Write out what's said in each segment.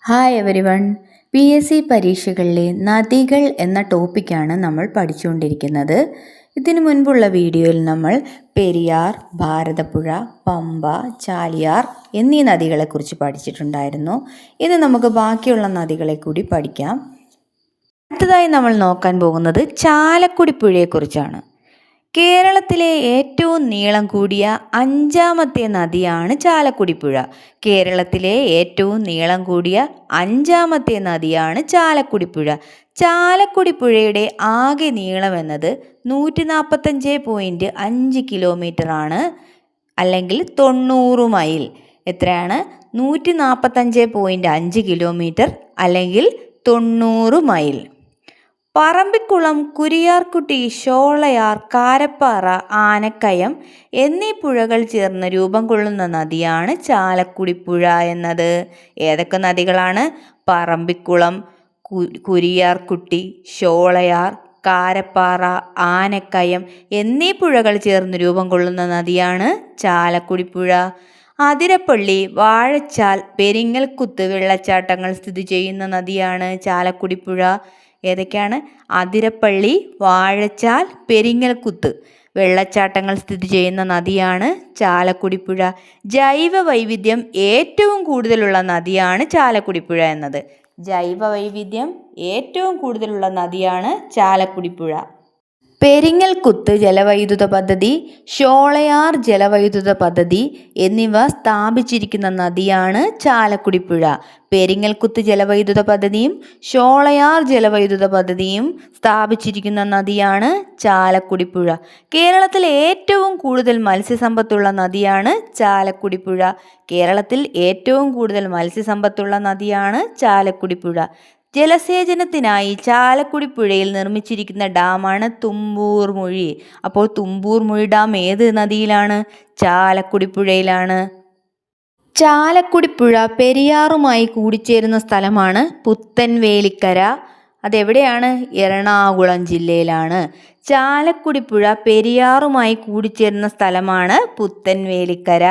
Hi every one. PSC പരീക്ഷകളിലെ നദികൾ എന്ന ടോപ്പിക്കാണ് നമ്മൾ പഠിച്ചുകൊണ്ടിരിക്കുന്നത്. ഇതിനു മുൻപുള്ള വീഡിയോയിൽ നമ്മൾ പെരിയാർ, ഭാരതപ്പുഴ, പമ്പ, ചാലിയാർ എന്നീ നദികളെക്കുറിച്ച് പഠിച്ചിട്ടുണ്ടായിരുന്നു. ഇന്ന് നമുക്ക് ബാക്കിയുള്ള നദികളെ കൂടി പഠിക്കാം. അടുത്തതായി നമ്മൾ നോക്കാൻ പോകുന്നത് ചാലക്കുടി പുഴയെക്കുറിച്ചാണ്. കേരളത്തിലെ ഏറ്റവും നീളം കൂടിയ 5ാമത്തെ നദിയാണ് ചാലക്കുടി പുഴ. കേരളത്തിലെ ഏറ്റവും നീളം കൂടിയ 5ാമത്തെ നദിയാണ് ചാലക്കുടി പുഴ. ചാലക്കുടി പുഴയുടെ ആകെ നീളം എന്നത് 145.5 കിലോമീറ്റർ ആണ്, അല്ലെങ്കിൽ 90 മൈൽ. എത്രയാണ്? 145.5 കിലോമീറ്റർ അല്ലെങ്കിൽ 90 മൈൽ. പറമ്പിക്കുളം, കുരിയാർകുട്ടി, ഷോളയാർ, കാരപ്പാറ, ആനക്കയം എന്നീ പുഴകൾ ചേർന്ന് രൂപം കൊള്ളുന്ന നദിയാണ് ചാലക്കുടി പുഴ എന്നത്. ഏതൊക്കെ നദികളാണ്? പറമ്പിക്കുളം, കുരിയാർകുട്ടി, ഷോളയാർ, കാരപ്പാറ, ആനക്കയം എന്നീ പുഴകൾ ചേർന്ന് രൂപം കൊള്ളുന്ന നദിയാണ് ചാലക്കുടി പുഴ. അതിരപ്പള്ളി, വാഴച്ചാൽ, പെരിങ്ങൽകുത്ത് വെള്ളച്ചാട്ടങ്ങൾ സ്ഥിതി ചെയ്യുന്ന നദിയാണ് ചാലക്കുടി പുഴ. ഏതൊക്കെയാണ്? അതിരപ്പള്ളി, വാഴച്ചാൽ, പെരിങ്ങൽകുത്ത് വെള്ളച്ചാട്ടങ്ങൾ സ്ഥിതി ചെയ്യുന്ന നദിയാണ് ചാലക്കുടി പുഴ. ജൈവ വൈവിധ്യം ഏറ്റവും കൂടുതലുള്ള നദിയാണ് ചാലക്കുടി പുഴ എന്നത്. ജൈവ വൈവിധ്യം ഏറ്റവും കൂടുതലുള്ള നദിയാണ് ചാലക്കുടി പുഴ. പെരിങ്ങൽകുത്ത് ജലവൈദ്യുത പദ്ധതി, ഷോളയാർ ജലവൈദ്യുത പദ്ധതി എന്നിവ സ്ഥാപിച്ചിരിക്കുന്ന നദിയാണ് ചാലക്കുടി പുഴ. പെരിങ്ങൽകുത്ത് ജലവൈദ്യുത പദ്ധതിയും ഷോളയാർ ജലവൈദ്യുത പദ്ധതിയും സ്ഥാപിച്ചിരിക്കുന്ന നദിയാണ് ചാലക്കുടി പുഴ. കേരളത്തിൽ ഏറ്റവും കൂടുതൽ മത്സ്യസമ്പത്തുള്ള നദിയാണ് ചാലക്കുടി പുഴ. കേരളത്തിൽ ഏറ്റവും കൂടുതൽ മത്സ്യസമ്പത്തുള്ള നദിയാണ് ചാലക്കുടി പുഴ. ജലസേചനത്തിനായി ചാലക്കുടി പുഴയിൽ നിർമ്മിച്ചിരിക്കുന്ന ഡാമാണ് തുമ്പൂർ മൊഴി. അപ്പോൾ തുമ്പൂർ മൊഴി ഡാം ഏത് നദിയിലാണ്? ചാലക്കുടി പുഴയിലാണ്. ചാലക്കുടി പുഴ പെരിയാറുമായി കൂടിച്ചേരുന്ന സ്ഥലമാണ് പുത്തൻവേലിക്കര. അതെവിടെയാണ്? എറണാകുളം ജില്ലയിലാണ്. ചാലക്കുടി പുഴ പെരിയാറുമായി കൂടിച്ചേരുന്ന സ്ഥലമാണ് പുത്തൻവേലിക്കര.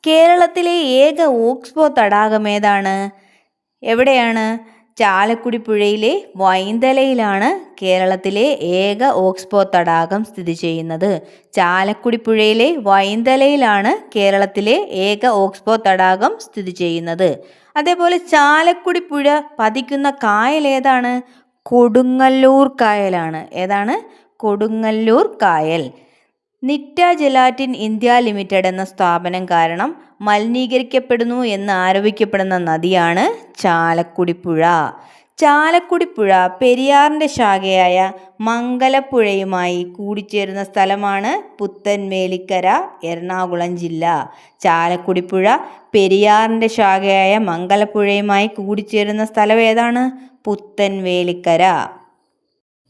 കേരളത്തിലെ ഏക ഓക്സ്ബോ തടാകം ഏതാണ്? എവിടെയാണ്? ചാലക്കുടി പുഴയിലെ വൈന്തലയിലാണ് കേരളത്തിലെ ഏക ഓക്സ്ബോ തടാകം സ്ഥിതി ചെയ്യുന്നത്. ചാലക്കുടി പുഴയിലെ വൈന്തലയിലാണ് കേരളത്തിലെ ഏക ഓക്സ്ബോ തടാകം സ്ഥിതി ചെയ്യുന്നത്. അതേപോലെ ചാലക്കുടി പുഴ പതിക്കുന്ന കായൽ ഏതാണ്? കൊടുങ്ങല്ലൂർ കായലാണ്. ഏതാണ്? കൊടുങ്ങല്ലൂർ കായൽ. നിറ്റ ജെലാറ്റിൻ ഇന്ത്യ ലിമിറ്റഡ് എന്ന സ്ഥാപനം കാരണം മലിനീകരിക്കപ്പെടുന്നു എന്ന് ആരോപിക്കപ്പെടുന്ന നദിയാണ് ചാലക്കുടി പുഴ. ചാലക്കുടി പുഴ പെരിയാറിൻ്റെ ശാഖയായ മംഗലപ്പുഴയുമായി കൂടിച്ചേരുന്ന സ്ഥലമാണ് പുത്തൻവേലിക്കര, എറണാകുളം ജില്ല. ചാലക്കുടി പുഴ പെരിയാറിൻ്റെ ശാഖയായ മംഗലപ്പുഴയുമായി കൂടിച്ചേരുന്ന സ്ഥലം ഏതാണ്? പുത്തൻവേലിക്കര.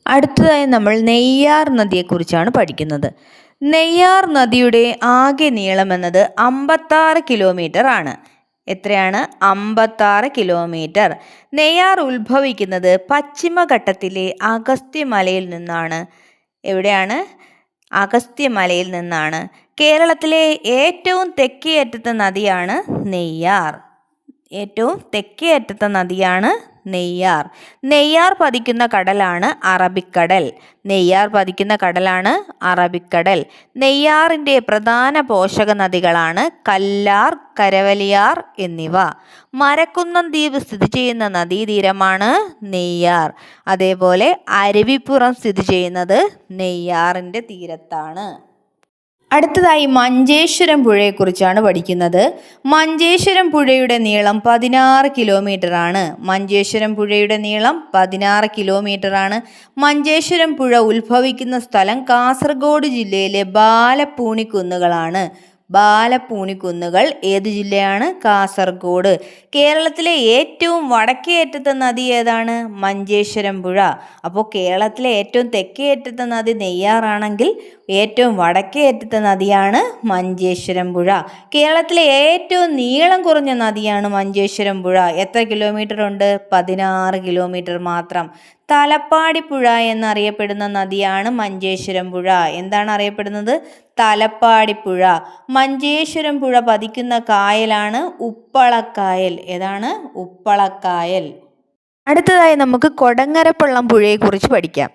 അടുത്തതായി നമ്മൾ നെയ്യാർ നദിയെക്കുറിച്ചാണ് പഠിക്കുന്നത്. നെയ്യാർ നദിയുടെ ആകെ നീളം എന്നത് 56 കിലോമീറ്റർ ആണ്. എത്രയാണ്? 56 കിലോമീറ്റർ. നെയ്യാർ ഉത്ഭവിക്കുന്നത് പശ്ചിമഘട്ടത്തിലെ അഗസ്ത്യമലയിൽ നിന്നാണ്. എവിടെയാണ്? അഗസ്ത്യമലയിൽ നിന്നാണ്. കേരളത്തിലെ ഏറ്റവും തെക്കേ അറ്റത്തെ നദിയാണ് നെയ്യാർ. ഏറ്റവും തെക്കേ അറ്റത്തെ നദിയാണ് നെയ്യാർ. നെയ്യാർ പതിക്കുന്ന കടലാണ് അറബിക്കടൽ. നെയ്യാർ പതിക്കുന്ന കടലാണ് അറബിക്കടൽ. നെയ്യാറിൻ്റെ പ്രധാന പോഷക നദികളാണ് കല്ലാർ, കരവലിയാർ എന്നിവ. മരക്കുന്നം ദ്വീപ് സ്ഥിതി ചെയ്യുന്ന നദീതീരമാണ് നെയ്യാർ. അതേപോലെ അരുവിപ്പുറം സ്ഥിതി ചെയ്യുന്നത് നെയ്യാറിൻ്റെ തീരത്താണ്. അടുത്തതായി മഞ്ചേശ്വരം പുഴയെക്കുറിച്ചാണ് പഠിക്കുന്നത്. മഞ്ചേശ്വരം പുഴയുടെ നീളം 16 കിലോമീറ്റർ ആണ്. മഞ്ചേശ്വരം പുഴയുടെ നീളം 16 കിലോമീറ്റർ ആണ്. മഞ്ചേശ്വരം പുഴ ഉത്ഭവിക്കുന്ന സ്ഥലം കാസർഗോഡ് ജില്ലയിലെ ബാലപ്പൂണി കുന്നുകളാണ്. ബാലപ്പൂണി കുന്നുകൾ ഏത് ജില്ലയാണ്? കാസർഗോഡ്. കേരളത്തിലെ ഏറ്റവും വടക്കേ അറ്റത്തെ നദി ഏതാണ്? മഞ്ചേശ്വരം പുഴ. അപ്പോൾ കേരളത്തിലെ ഏറ്റവും തെക്കേ അറ്റത്തെ നദി നെയ്യാറാണെങ്കിൽ ഏറ്റവും വടക്കേ അറ്റത്തെ നദിയാണ് മഞ്ചേശ്വരം പുഴ. കേരളത്തിലെ ഏറ്റവും നീളം കുറഞ്ഞ നദിയാണ് മഞ്ചേശ്വരം പുഴ. എത്ര കിലോമീറ്റർ ഉണ്ട്? 16 കിലോമീറ്റർ മാത്രം. തലപ്പാടിപ്പുഴ എന്നറിയപ്പെടുന്ന നദിയാണ് മഞ്ചേശ്വരം പുഴ. എന്താണ് അറിയപ്പെടുന്നത്? തലപ്പാടിപ്പുഴ. മഞ്ചേശ്വരം പുഴ പതിക്കുന്ന കായലാണ് ഉപ്പളക്കായൽ. ഏതാണ്? ഉപ്പളക്കായൽ. അടുത്തതായി നമുക്ക് കൊടങ്ങരപ്പള്ളം പുഴയെക്കുറിച്ച് പഠിക്കാം.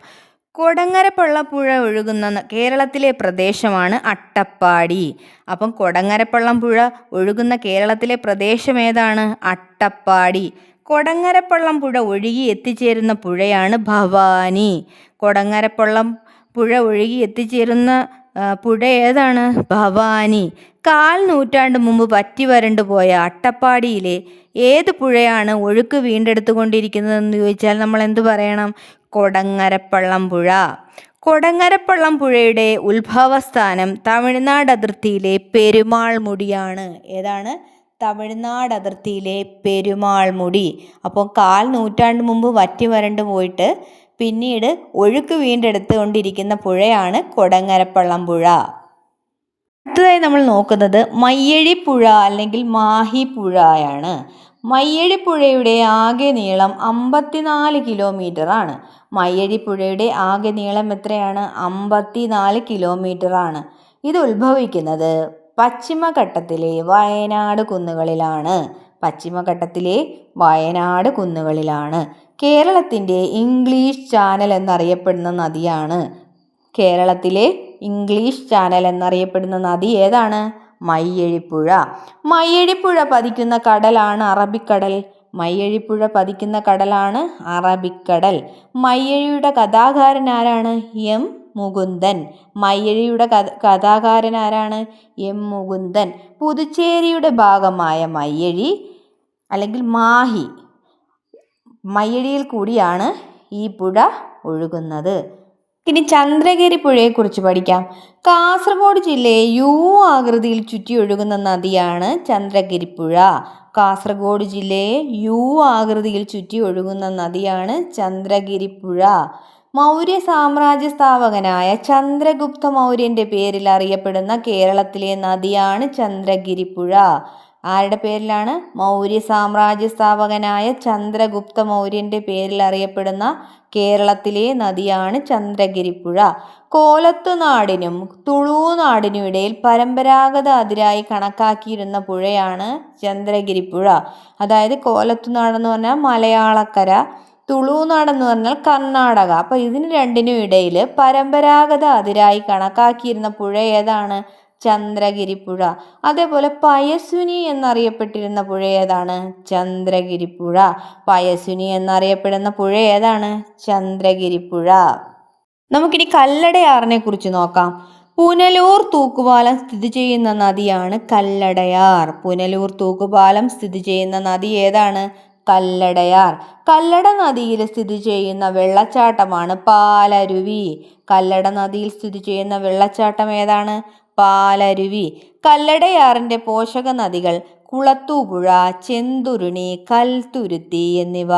കൊടങ്ങരപ്പള്ളം പുഴ ഒഴുകുന്ന കേരളത്തിലെ പ്രദേശമാണ് അട്ടപ്പാടി. അപ്പം കൊടങ്ങരപ്പള്ളം പുഴ ഒഴുകുന്ന കേരളത്തിലെ പ്രദേശം ഏതാണ്? അട്ടപ്പാടി. കൊടങ്ങരപ്പള്ളം പുഴ ഒഴുകി എത്തിച്ചേരുന്ന പുഴയാണ് ഭവാനി. കൊടങ്ങരപ്പള്ളം പുഴ ഒഴുകി എത്തിച്ചേരുന്ന പുഴ ഏതാണ്? ഭവാനി. 1/4 നൂറ്റാണ്ട് മുമ്പ് പറ്റി വരണ്ടു പോയ അട്ടപ്പാടിയിലെ ഏത് പുഴയാണ് ഒഴുക്ക് വീണ്ടെടുത്തുകൊണ്ടിരിക്കുന്നതെന്ന് ചോദിച്ചാൽ നമ്മൾ എന്ത് പറയണം? കൊടങ്ങരപ്പള്ളം പുഴ. കൊടങ്ങരപ്പള്ളം പുഴയുടെ ഉത്ഭവസ്ഥാനം തമിഴ്നാട് അതിർത്തിയിലെ പെരുമാൾമുടിയാണ്. ഏതാണ്? തമിഴ്നാട് അതിർത്തിയിലെ പെരുമാൾമുടി. അപ്പോൾ 1/4 നൂറ്റാണ്ട് മുമ്പ് വറ്റി വരണ്ടു പോയിട്ട് പിന്നീട് ഒഴുക്ക് വീണ്ടെടുത്തുകൊണ്ടിരിക്കുന്ന പുഴയാണ് കൊടങ്ങരപ്പള്ളം പുഴ. അടുത്തതായി നമ്മൾ നോക്കുന്നത് മയ്യഴിപ്പുഴ അല്ലെങ്കിൽ മാഹിപ്പുഴയാണ്. മയ്യഴിപ്പുഴയുടെ ആകെ നീളം 54 കിലോമീറ്റർ ആണ്. മയ്യഴിപ്പുഴയുടെ ആകെ നീളം എത്രയാണ്? 54 കിലോമീറ്റർ ആണ്. ഇത് ഉത്ഭവിക്കുന്നത് പശ്ചിമഘട്ടത്തിലെ വയനാട് കുന്നുകളിലാണ്. പശ്ചിമഘട്ടത്തിലെ വയനാട് കുന്നുകളിലാണ്. കേരളത്തിൻ്റെ ഇംഗ്ലീഷ് ചാനൽ എന്നറിയപ്പെടുന്ന നദിയാണ്. കേരളത്തിലെ ഇംഗ്ലീഷ് ചാനൽ എന്നറിയപ്പെടുന്ന നദി ഏതാണ്? മയ്യഴിപ്പുഴ. മയ്യഴിപ്പുഴ പതിക്കുന്ന കടലാണ് അറബിക്കടൽ. മയ്യഴിപ്പുഴ പതിക്കുന്ന കടലാണ് അറബിക്കടൽ. മയ്യഴിയുടെ കഥാകാരൻ ആരാണ്? എം മുകുന്ദൻ. മയ്യഴിയുടെ കഥാകാരൻ ആരാണ്? എം മുകുന്ദൻ. പുതുച്ചേരിയുടെ ഭാഗമായ മയ്യഴി അല്ലെങ്കിൽ മാഹി, മയ്യഴിയിൽ കൂടിയാണ് ഈ പുഴ ഒഴുകുന്നത്. ഇനി ചന്ദ്രഗിരി പുഴയെക്കുറിച്ച് പഠിക്കാം. കാസർഗോഡ് ജില്ലയെ യു ആകൃതിയിൽ ചുറ്റിയൊഴുകുന്ന നദിയാണ് ചന്ദ്രഗിരിപ്പുഴ. കാസർഗോഡ് ജില്ലയെ യു ആകൃതിയിൽ ചുറ്റിയൊഴുകുന്ന നദിയാണ് ചന്ദ്രഗിരിപ്പുഴ. മൗര്യ സാമ്രാജ്യ സ്ഥാപകനായ ചന്ദ്രഗുപ്ത മൗര്യൻ്റെ പേരിൽ അറിയപ്പെടുന്ന കേരളത്തിലെ നദിയാണ് ചന്ദ്രഗിരിപ്പുഴ. ആരുടെ പേരിലാണ്? മൗര്യ സാമ്രാജ്യ സ്ഥാപകനായ ചന്ദ്രഗുപ്ത മൗര്യൻ്റെ പേരിൽ അറിയപ്പെടുന്ന കേരളത്തിലെ നദിയാണ് ചന്ദ്രഗിരിപ്പുഴ. കോലത്തുനാടിനും തുളുനാടിനും ഇടയിൽ പരമ്പരാഗത അതിരായി കണക്കാക്കിയിരുന്ന പുഴയാണ് ചന്ദ്രഗിരിപ്പുഴ. അതായത് കോലത്തുനാടെന്ന് പറഞ്ഞാൽ മലയാളക്കര, തുളുനാടെന്ന് പറഞ്ഞാൽ കർണാടക. അപ്പോൾ ഇതിന് രണ്ടിനും ഇടയിൽ പരമ്പരാഗത അതിരായി കണക്കാക്കിയിരുന്ന പുഴ ഏതാണ്? ചന്ദ്രഗിരിപ്പുഴ. അതേപോലെ പയസ്വിനി എന്നറിയപ്പെട്ടിരുന്ന പുഴ ഏതാണ്? ചന്ദ്രഗിരിപ്പുഴ. പയസ്വിനി എന്നറിയപ്പെടുന്ന പുഴ ഏതാണ്? ചന്ദ്രഗിരിപ്പുഴ. നമുക്കിനി കല്ലടയാറിനെ കുറിച്ച് നോക്കാം. പുനലൂർ തൂക്കുപാലം സ്ഥിതി ചെയ്യുന്ന നദിയാണ് കല്ലടയാർ. പുനലൂർ തൂക്കുപാലം സ്ഥിതി ചെയ്യുന്ന നദി ഏതാണ്? കല്ലടയാർ. കല്ലട നദിയിൽ സ്ഥിതി ചെയ്യുന്ന വെള്ളച്ചാട്ടമാണ് പാലരുവി. കല്ലട നദിയിൽ സ്ഥിതി ചെയ്യുന്ന വെള്ളച്ചാട്ടം ഏതാണ്? പാലരുവി. കല്ലടയാറിൻ്റെ പോഷക നദികൾ കുളത്തൂപ്പുഴ, ചെന്തുരുണി, കൽത്തുരുത്തി എന്നിവ.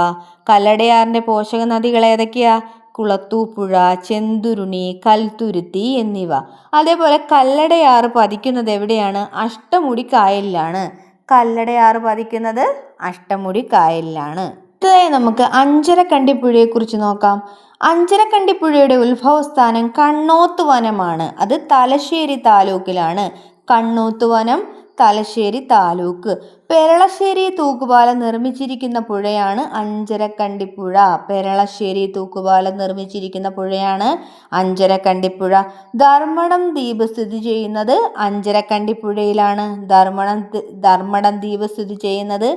കല്ലടയാറിൻ്റെ പോഷക നദികൾ ഏതൊക്കെയാ? കുളത്തൂപ്പുഴ, ചെന്തുരുണി, കൽത്തുരുത്തി എന്നിവ. അതേപോലെ കല്ലടയാറ് പതിക്കുന്നത് എവിടെയാണ്? അഷ്ടമുടി കായലിലാണ്. കല്ലടയാറ് പതിക്കുന്നത് അഷ്ടമുടി കായലിലാണ്. അടുത്തതായി നമുക്ക് അഞ്ചരക്കണ്ടിപ്പുഴയെക്കുറിച്ച് നോക്കാം. അഞ്ചരക്കണ്ടിപ്പുഴയുടെ ഉത്ഭവസ്ഥാനം കണ്ണോത്ത് വനമാണ്. അത് തലശ്ശേരി താലൂക്കിലാണ്. കണ്ണോത്ത് വനം, തലശ്ശേരി താലൂക്ക്. പെരളശ്ശേരി തൂക്കുപാലം നിർമ്മിച്ചിരിക്കുന്ന പുഴയാണ് അഞ്ചരക്കണ്ടിപ്പുഴ. പെരളശ്ശേരി തൂക്കുപാലം നിർമ്മിച്ചിരിക്കുന്ന പുഴയാണ് അഞ്ചരക്കണ്ടിപ്പുഴ. ധർമ്മടം ദ്വീപ് സ്ഥിതി ചെയ്യുന്നത് അഞ്ചരക്കണ്ടിപ്പുഴയിലാണ്. ധർമ്മടം ദ്വീപ് സ്ഥിതി ചെയ്യുന്നത്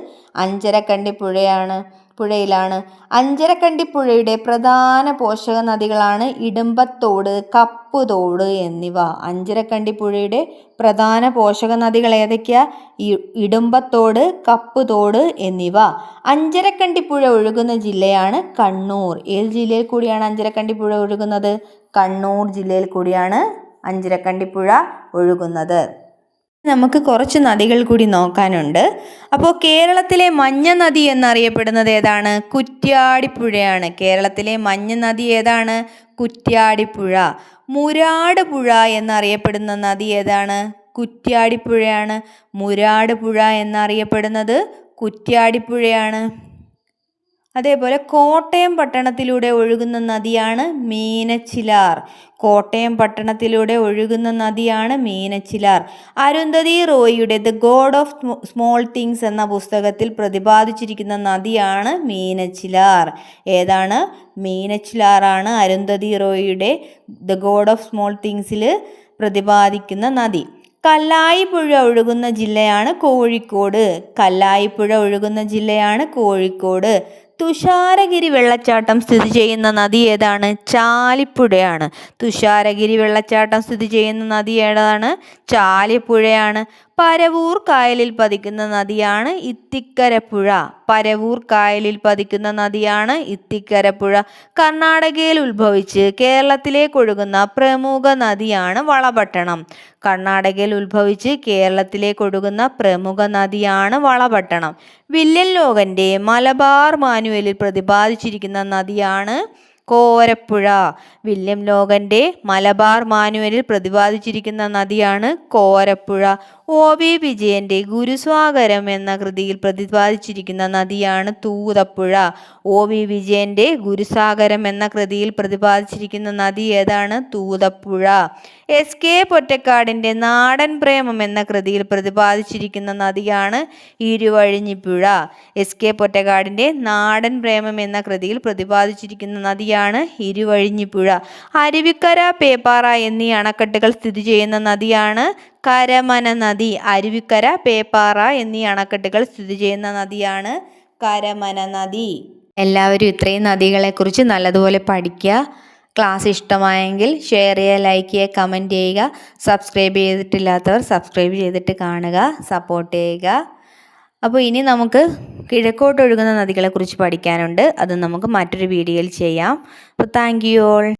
അഞ്ചരക്കണ്ടിപ്പുഴയിലാണ്. അഞ്ചരക്കണ്ടിപ്പുഴയുടെ പ്രധാന പോഷക നദികളാണ് ഇടുമ്പത്തോട്, കപ്പുതോട് എന്നിവ. അഞ്ചരക്കണ്ടിപ്പുഴയുടെ പ്രധാന പോഷക നദികൾ ഏതൊക്കെയാ? ഇടുമ്പത്തോട്, കപ്പുതോട് എന്നിവ. അഞ്ചരക്കണ്ടിപ്പുഴ ഒഴുകുന്ന ജില്ലയാണ് കണ്ണൂർ. ഏത് ജില്ലയിൽ കൂടിയാണ് അഞ്ചരക്കണ്ടിപ്പുഴ ഒഴുകുന്നത്? കണ്ണൂർ ജില്ലയിൽ കൂടിയാണ് അഞ്ചരക്കണ്ടിപ്പുഴ ഒഴുകുന്നത്. നമുക്ക് കുറച്ച് നദികൾ കൂടി നോക്കാനുണ്ട്. അപ്പോൾ കേരളത്തിലെ മഞ്ഞ നദി എന്നറിയപ്പെടുന്നത് ഏതാണ്? കുറ്റ്യാടിപ്പുഴയാണ്. കേരളത്തിലെ മഞ്ഞ നദി ഏതാണ്? കുറ്റ്യാടിപ്പുഴ. മുരാട് പുഴ എന്നറിയപ്പെടുന്ന നദി ഏതാണ്? കുറ്റ്യാടിപ്പുഴയാണ്. മുരാട് പുഴ എന്നറിയപ്പെടുന്നത് കുറ്റ്യാടിപ്പുഴയാണ്. അതേപോലെ കോട്ടയം പട്ടണത്തിലൂടെ ഒഴുകുന്ന നദിയാണ് മീനച്ചിലാർ. കോട്ടയം പട്ടണത്തിലൂടെ ഒഴുകുന്ന നദിയാണ് മീനച്ചിലാർ. അരുന്ധതി റോയിയുടെ the god of small things എന്ന പുസ്തകത്തിൽ പ്രതിപാദിച്ചിരിക്കുന്ന നദിയാണ് മീനച്ചിലാർ. ഏതാണ്? മീനച്ചിലാറാണ് അരുന്ധതി റോയിയുടെ ദ ഗോഡ് ഓഫ് സ്മോൾ തിങ്സിൽ പ്രതിപാദിക്കുന്ന നദി. കല്ലായിപ്പുഴ ഒഴുകുന്ന ജില്ലയാണ് കോഴിക്കോട്. കല്ലായിപ്പുഴ ഒഴുകുന്ന ജില്ലയാണ് കോഴിക്കോട്. തുഷാരഗിരി വെള്ളച്ചാട്ടം സ്ഥിതി ചെയ്യുന്ന നദി ഏതാണ്? ചാലിപ്പുഴയാണ്. തുഷാരഗിരി വെള്ളച്ചാട്ടം സ്ഥിതി ചെയ്യുന്ന നദി ഏതാണ്? ചാലിപ്പുഴയാണ്. പരവൂർ കായലിൽ പതിക്കുന്ന നദിയാണ് ഇത്തിക്കരപ്പുഴ. പരവൂർ കായലിൽ പതിക്കുന്ന നദിയാണ് ഇത്തിക്കരപ്പുഴ. കർണാടകയിൽ ഉത്ഭവിച്ച് കേരളത്തിലേക്ക് ഒഴുകുന്ന പ്രമുഖ നദിയാണ് വളപട്ടണം. കർണാടകയിൽ ഉത്ഭവിച്ച് കേരളത്തിലേക്ക് ഒഴുകുന്ന പ്രമുഖ നദിയാണ് വളപട്ടണം. വില്യം ലോഗന്റെ മലബാർ മാനുവലിൽ പ്രതിപാദിച്ചിരിക്കുന്ന നദിയാണ് കോരപ്പുഴ. വില്യം ലോഗന്റെ മലബാർ മാനുവലിൽ പ്രതിപാദിച്ചിരിക്കുന്ന നദിയാണ് കോരപ്പുഴ. OV വിജയന്റെ ഗുരുസ്വാഗരം എന്ന കൃതിയിൽ പ്രതിപാദിച്ചിരിക്കുന്ന നദിയാണ് തൂതപ്പുഴ. OV വിജയന്റെ ഗുരുസാഗരം എന്ന കൃതിയിൽ പ്രതിപാദിച്ചിരിക്കുന്ന നദി ഏതാണ്? തൂതപ്പുഴ. SK പൊറ്റക്കാടിന്റെ നാടൻ പ്രേമം എന്ന കൃതിയിൽ പ്രതിപാദിച്ചിരിക്കുന്ന നദിയാണ് ഇരുവഴിഞ്ഞിപ്പുഴ. SK പൊറ്റക്കാടിന്റെ നാടൻ പ്രേമം എന്ന കൃതിയിൽ പ്രതിപാദിച്ചിരിക്കുന്ന നദിയാണ് ഇരുവഴിഞ്ഞിപ്പുഴ. അരുവിക്കര, പേപ്പാറ എന്നീ അണക്കെട്ടുകൾ സ്ഥിതി ചെയ്യുന്ന നദിയാണ് കരമന നദി. അരുവിക്കര, പേപ്പാറ എന്നീ അണക്കെട്ടുകൾ സ്ഥിതി ചെയ്യുന്ന നദിയാണ് കരമന നദി. എല്ലാവരും ഇത്രയും നദികളെക്കുറിച്ച് നല്ലതുപോലെ പഠിക്കുക. ക്ലാസ് ഇഷ്ടമായെങ്കിൽ ഷെയർ ചെയ്യുക, ലൈക്ക് ചെയ്യുക, കമൻറ്റ് ചെയ്യുക. സബ്സ്ക്രൈബ് ചെയ്തിട്ടില്ലാത്തവർ സബ്സ്ക്രൈബ് ചെയ്തിട്ട് കാണുക, സപ്പോർട്ട് ചെയ്യുക. അപ്പോൾ ഇനി നമുക്ക് കിഴക്കോട്ട് ഒഴുകുന്ന നദികളെക്കുറിച്ച് പഠിക്കാനുണ്ട്. അത് നമുക്ക് മറ്റൊരു വീഡിയോയിൽ ചെയ്യാം. അപ്പോൾ താങ്ക് യു ഓൾ.